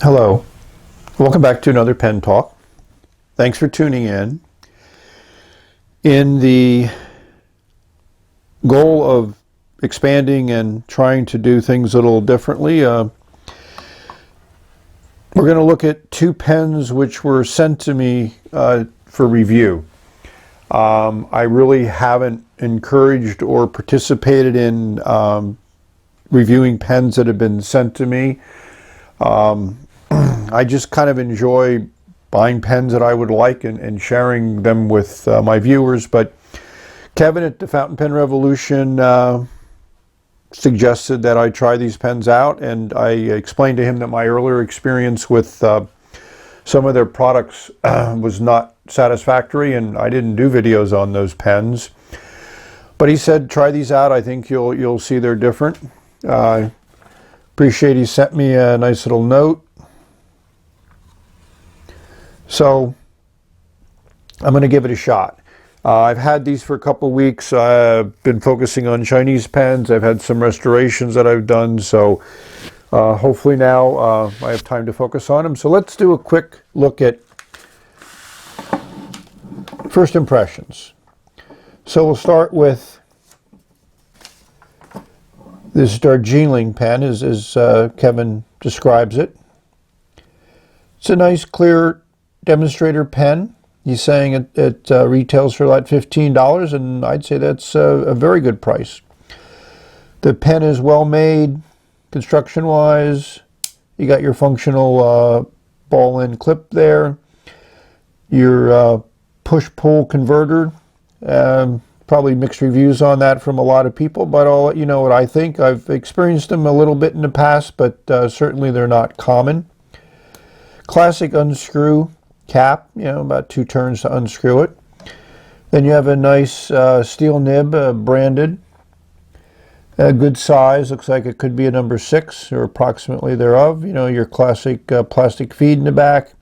Hello, welcome back to another Pen Talk. Thanks for tuning in. In the goal of expanding and trying to do things a little differently, we're going to look at two pens which were sent to me for review. I really haven't encouraged or participated in reviewing pens that have been sent to me. I just kind of enjoy buying pens that I would like and sharing them with my viewers. But Kevin at the Fountain Pen Revolution suggested that I try these pens out, and I explained to him that my earlier experience with some of their products was not satisfactory, and I didn't do videos on those pens. But he said, try these out. I think you'll see they're different. Appreciate he sent me a nice little note. So I'm going to give it a shot. I've had these for a couple weeks. I've been focusing on Chinese pens. I've had some restorations that I've done, so hopefully now I have time to focus on them. So let's do a quick look at first impressions. So we'll start with this Darjeeling pen, as Kevin describes it. It's a nice, clear Demonstrator pen. He's saying it retails for about $15, and I'd say that's a very good price. The pen is well made, construction-wise. You got your functional ball-end clip there. Your push-pull converter. Probably mixed reviews on that from a lot of people, but I'll let you know what I think. I've experienced them a little bit in the past, but certainly they're not common. Classic unscrew cap, about 2 turns to unscrew it. Then you have a nice steel nib, branded. A good size, looks like it could be a number 6 or approximately thereof. Your classic plastic feed in the back.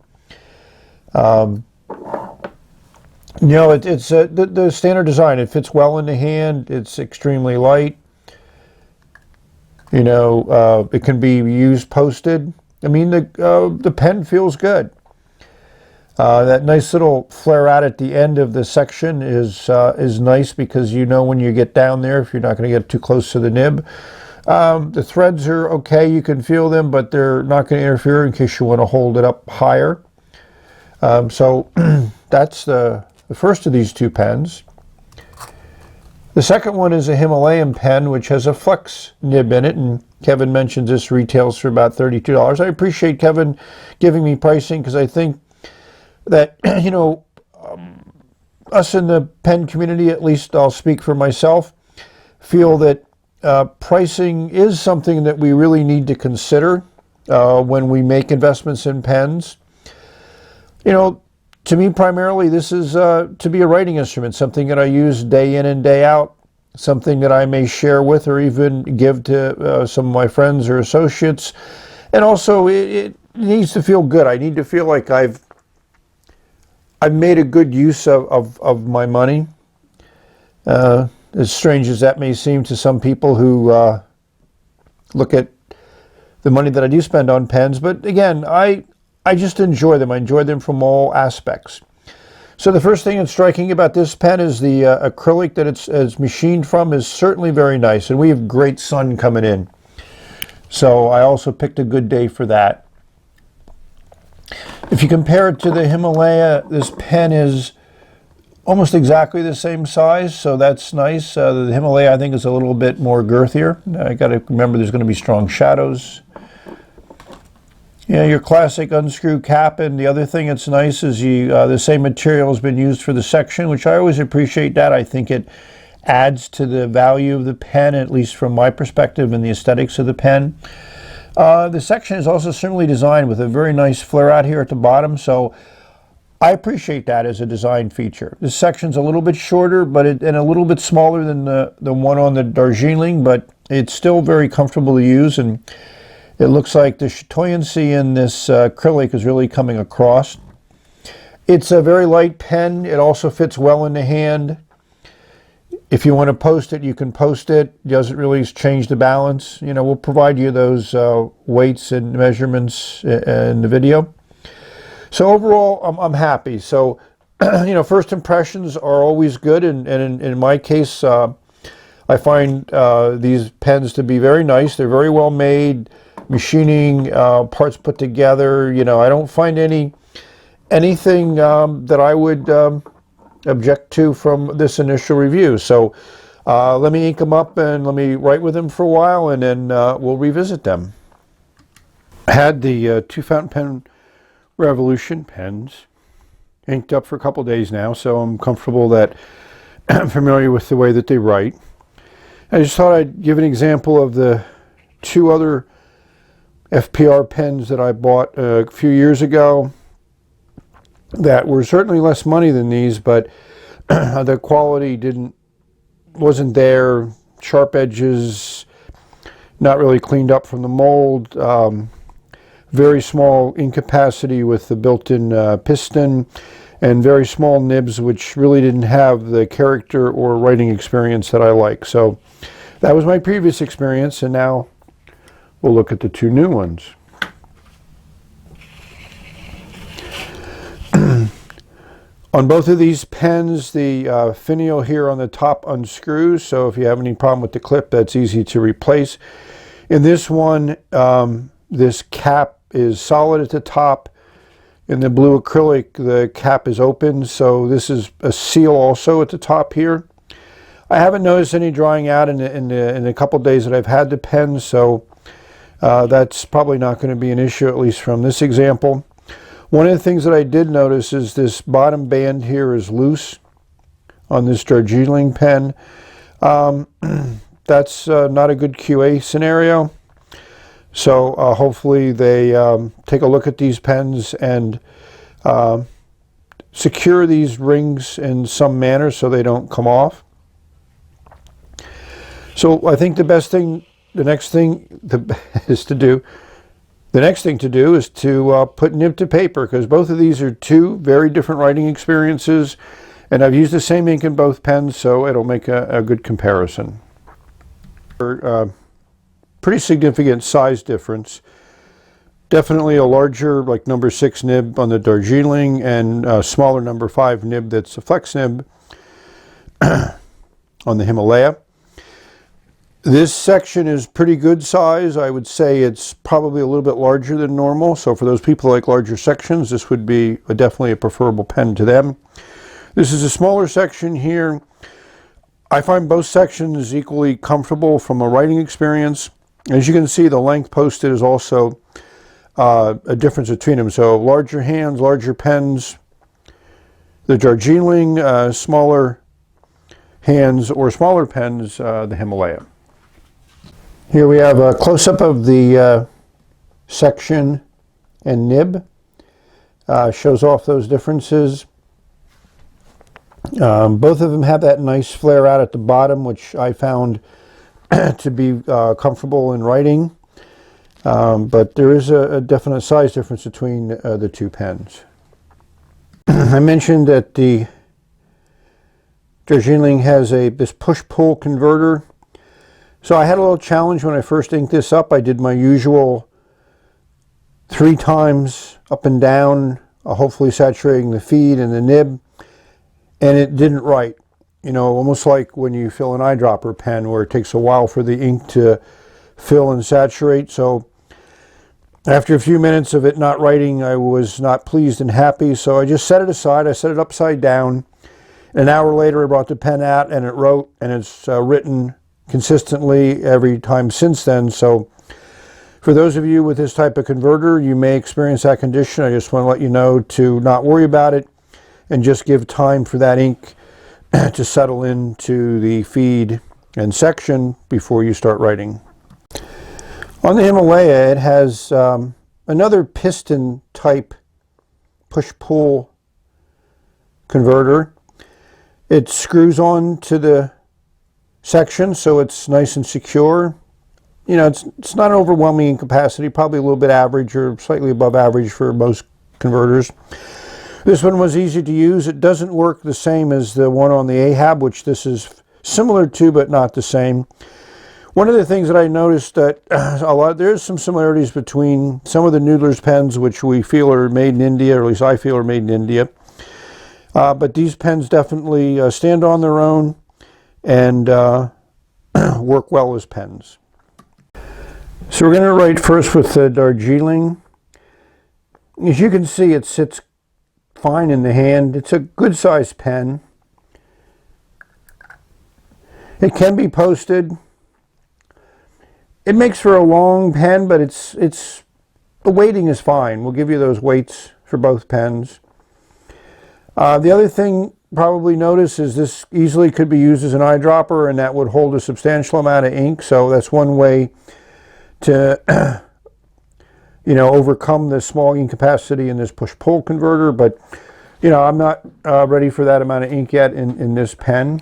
It's the standard design. It fits well in the hand. It's extremely light. It can be used posted. I mean, the pen feels good. That nice little flare out at the end of the section is nice, because when you get down there, if you're not going to get too close to the nib. The threads are okay. You can feel them, but they're not going to interfere in case you want to hold it up higher. So that's the first of these two pens. The second one is a Himalayan pen, which has a flex nib in it, and Kevin mentions this retails for about $32. I appreciate Kevin giving me pricing, because I think that, us in the pen community, at least I'll speak for myself, feel that pricing is something that we really need to consider when we make investments in pens. To me, primarily, this is to be a writing instrument, something that I use day in and day out, something that I may share with or even give to some of my friends or associates. And also, it needs to feel good. I need to feel like I've made a good use of my money. As strange as that may seem to some people who look at the money that I do spend on pens. But again, I just enjoy them. I enjoy them from all aspects. So the first thing that's striking about this pen is the acrylic that it's machined from is certainly very nice. And we have great sun coming in. So I also picked a good day for that. If you compare it to the Himalaya, this pen is almost exactly the same size, so that's nice. The Himalaya, I think, is a little bit more girthier. I got to remember there's going to be strong shadows. Your classic unscrew cap, and the other thing that's nice is the same material has been used for the section, which I always appreciate that. I think it adds to the value of the pen, at least from my perspective, and the aesthetics of the pen. The section is also similarly designed with a very nice flare out here at the bottom, so I appreciate that as a design feature. This section's a little bit shorter, and a little bit smaller than the one on the Darjeeling, but it's still very comfortable to use, and it looks like the chatoyancy in this acrylic is really coming across. It's a very light pen. It also fits well in the hand. If you want to post it, you can post it. It doesn't really change the balance. You know, we'll provide you those weights and measurements in the video. So overall, I'm happy. So, you know, first impressions are always good, and in my case, I find these pens to be very nice. They're very well made, machining, parts put together. You know, I don't find anything that I would object to from this initial review. So let me ink them up and let me write with them for a while, and then we'll revisit them. I had the two fountain pen Revolution pens inked up for a couple days now, so I'm comfortable that I'm familiar with the way that they write. I just thought I'd give an example of the two other FPR pens that I bought a few years ago that were certainly less money than these, but the quality wasn't there. Sharp edges, not really cleaned up from the mold. Very small ink capacity with the built-in piston, and very small nibs, which really didn't have the character or writing experience that I like. So that was my previous experience, and now we'll look at the two new ones. On both of these pens, the finial here on the top unscrews, so if you have any problem with the clip, that's easy to replace. In this one, this cap is solid at the top. In the blue acrylic, the cap is open, so this is a seal also at the top here. I haven't noticed any drying out in the couple days that I've had the pen, so that's probably not going to be an issue, at least from this example. One of the things that I did notice is this bottom band here is loose on this Darjeeling pen. That's not a good QA scenario. So hopefully they take a look at these pens and secure these rings in some manner so they don't come off. So I think the next thing to do is to put nib to paper, because both of these are two very different writing experiences, and I've used the same ink in both pens, so it'll make a good comparison. Pretty significant size difference. Definitely a larger, like number 6 nib on the Darjeeling, and a smaller number 5 nib that's a flex nib on the Himalaya. This section is pretty good size. I would say it's probably a little bit larger than normal, so for those people who like larger sections, this would be definitely a preferable pen to them. This is a smaller section here. I find both sections equally comfortable from a writing experience. As you can see, the length posted is also a difference between them. So larger hands, larger pens. The Darjeeling, smaller hands or smaller pens, the Himalaya. Here we have a close-up of the section and nib. Shows off those differences. Both of them have that nice flare out at the bottom, which I found to be comfortable in writing, but there is a definite size difference between the two pens. I mentioned that the Darjeeling has this push-pull converter. So I had a little challenge when I first inked this up. I did my usual 3 times up and down, hopefully saturating the feed and the nib, and it didn't write. You know, almost like when you fill an eyedropper pen, where it takes a while for the ink to fill and saturate. So after a few minutes of it not writing, I was not pleased and happy, so I just set it aside. I set it upside down. An hour later, I brought the pen out and it wrote, and it's written consistently every time since then. So for those of you with this type of converter, you may experience that condition. I just want to let you know to not worry about it and just give time for that ink to settle into the feed and section before you start writing. On the Himalaya, it has another piston type push-pull converter. It screws on to the section, so it's nice and secure. You know, it's not an overwhelming in capacity, probably a little bit average or slightly above average for most converters. This one was easy to use. It doesn't work the same as the one on the Ahab, which this is similar to, but not the same. One of the things that I noticed that there's some similarities between some of the Noodler's pens, which we feel are made in India, or at least I feel are made in India. But these pens definitely stand on their own and work well as pens. So we're going to write first with the Darjeeling. As you can see, it sits fine in the hand. It's a good sized pen. It can be posted. It makes for a long pen, but the weighting is fine. We'll give you those weights for both pens. The other thing probably notice is this easily could be used as an eyedropper, and that would hold a substantial amount of ink. So that's one way to overcome the small ink capacity in this push-pull converter. But I'm not ready for that amount of ink yet in this pen.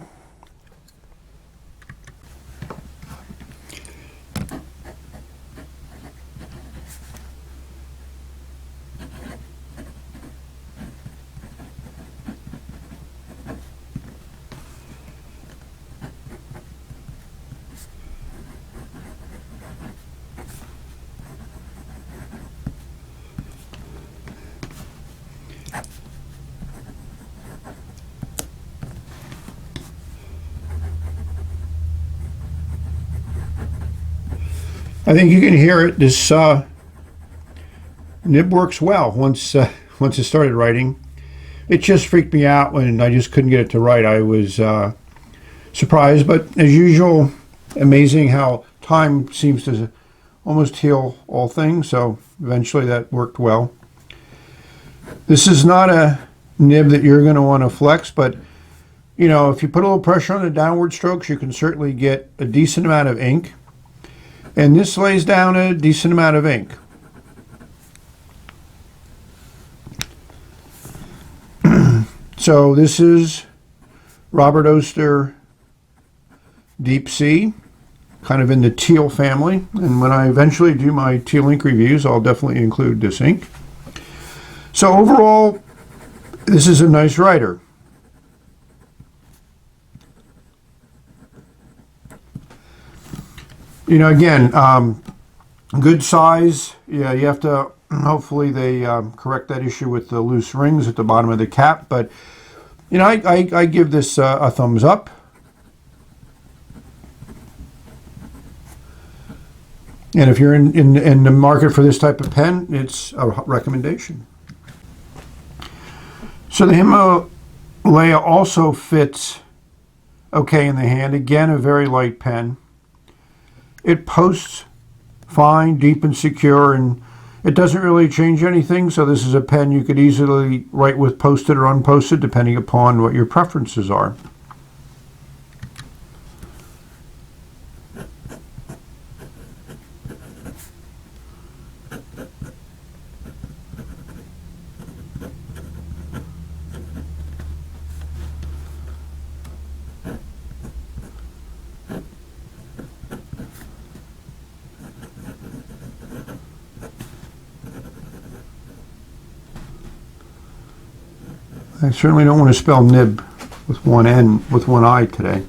I think you can hear it. This nib works well once it started writing. It just freaked me out when I just couldn't get it to write. I was surprised, but as usual, amazing how time seems to almost heal all things. So eventually that worked well. This is not a nib that you're going to want to flex, but if you put a little pressure on the downward strokes, you can certainly get a decent amount of ink. And this lays down a decent amount of ink. So this is Robert Oster Deep Sea, kind of in the teal family. And when I eventually do my teal ink reviews, I'll definitely include this ink. So overall, this is a nice writer. Again, good size. Yeah, you have to, hopefully they correct that issue with the loose rings at the bottom of the cap. But, I give this a thumbs up. And if you're in the market for this type of pen, it's a recommendation. So the Himalaya also fits okay in the hand. Again, a very light pen. It posts fine, deep and secure, and it doesn't really change anything. So this is a pen you could easily write with posted or unposted, depending upon what your preferences are. I certainly don't want to spell nib with one N, with one I today.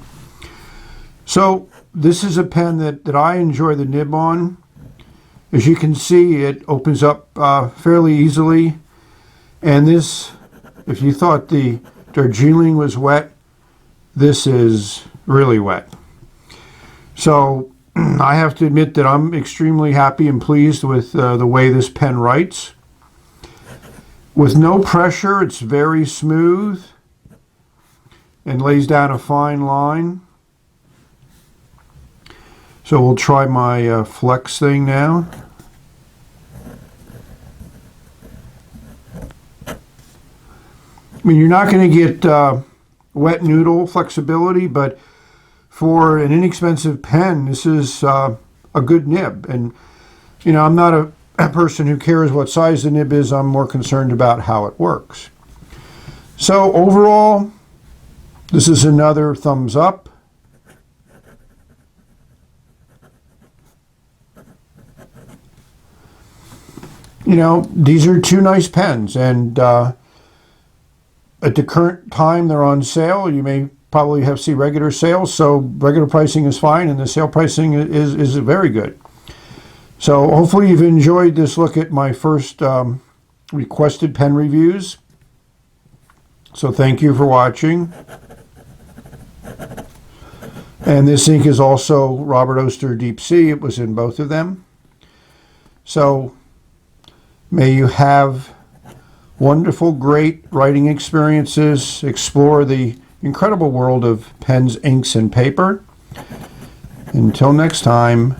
So this is a pen that I enjoy the nib on. As you can see, it opens up fairly easily. And this, if you thought the Darjeeling was wet, this is really wet. So I have to admit that I'm extremely happy and pleased with the way this pen writes. With no pressure, it's very smooth and lays down a fine line. So we'll try my flex thing now. I mean, you're not going to get wet noodle flexibility, but for an inexpensive pen, this is a good nib. And, I'm not a person who cares what size the nib is. I'm more concerned about how it works. So overall, this is another thumbs up. These are two nice pens, and at the current time they're on sale. You may probably have see regular sales, so regular pricing is fine, and the sale pricing is very good. So hopefully you've enjoyed this look at my first requested pen reviews. So thank you for watching. And this ink is also Robert Oster Deep Sea. It was in both of them. So may you have wonderful, great writing experiences. Explore the incredible world of pens, inks, and paper. Until next time.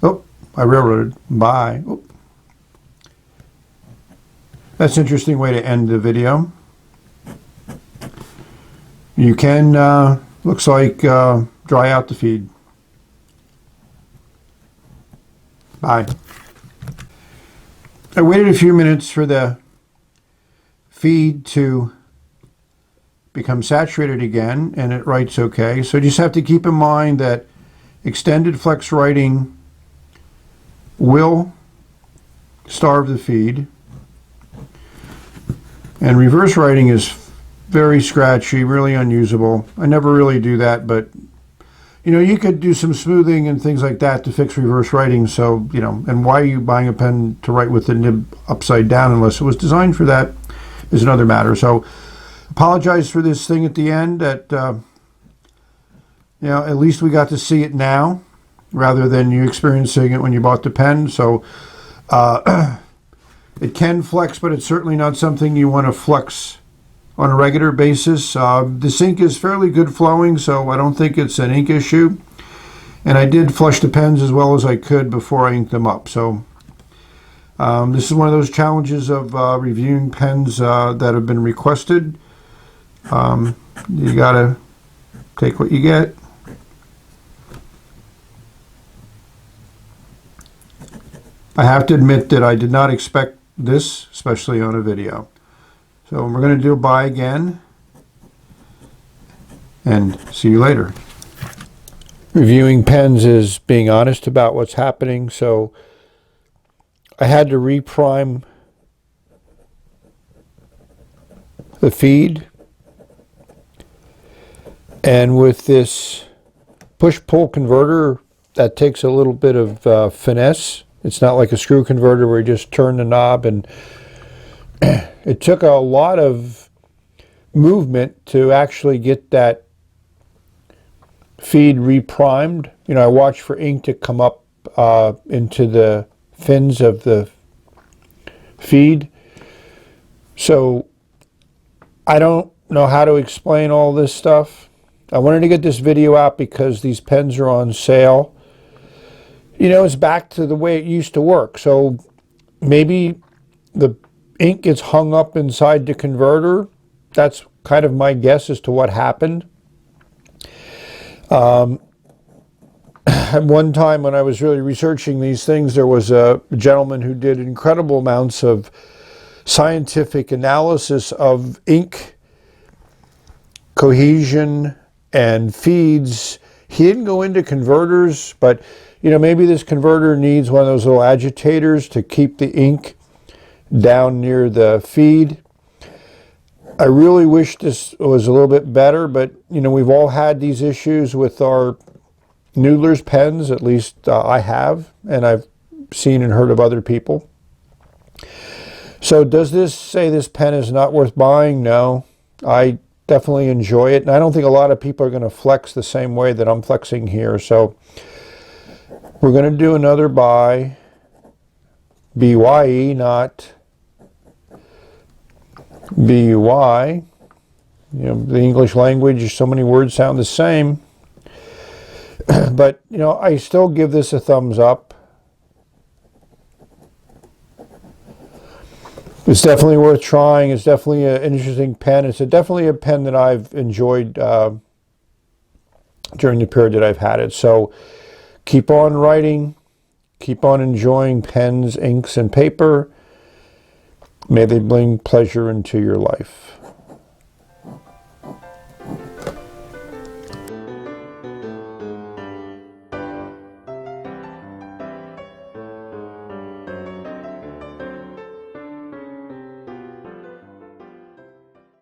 Oh, I railroaded. Bye. Oh. That's an interesting way to end the video. You can, looks like, dry out the feed. Bye. I waited a few minutes for the feed to become saturated again, and it writes okay. So you just have to keep in mind that extended flex writing will starve the feed, and reverse writing is very scratchy, really unusable. I never really do that, but you know, you could do some smoothing and things like that to fix reverse writing. So, you know, and why are you buying a pen to write with the nib upside down unless it was designed for that is another matter. So, apologize for this thing at the end. That you know, at least we got to see it now, rather than you experiencing it when you bought the pen. So, it can flex, but it's certainly not something you want to flex on a regular basis. This ink is fairly good flowing, so I don't think it's an ink issue. And I did flush the pens as well as I could before I inked them up. So this is one of those challenges of reviewing pens that have been requested. You gotta take what you get. I have to admit that I did not expect this, especially on a video. So we're going to do a bye again, and see you later. Reviewing pens is being honest about what's happening, so I had to reprime the feed, and with this push-pull converter, that takes a little bit of finesse. It's not like a screw converter where you just turn the knob, and it took a lot of movement to actually get that feed reprimed. You know, I watched for ink to come up into the fins of the feed. So I don't know how to explain all this stuff. I wanted to get this video out because these pens are on sale. You know, it's back to the way it used to work. So maybe the ink gets hung up inside the converter. That's kind of my guess as to what happened. At one time when I was really researching these things, there was a gentleman who did incredible amounts of scientific analysis of ink cohesion and feeds. He didn't go into converters, but you know, maybe this converter needs one of those little agitators to keep the ink down near the feed. I really wish this was a little bit better, but you know, we've all had these issues with our Noodler's pens. At least I have, and I've seen and heard of other people. So does this say this pen is not worth buying? No. I definitely enjoy it, and I don't think a lot of people are going to flex the same way that I'm flexing here. So we're going to do another buy. BYE, not BUY. You know, the English language, so many words sound the same. But, you know, I still give this a thumbs up. It's definitely worth trying. It's definitely an interesting pen. It's definitely a pen that I've enjoyed during the period that I've had it. So keep on writing. Keep on enjoying pens, inks, and paper. May they bring pleasure into your life.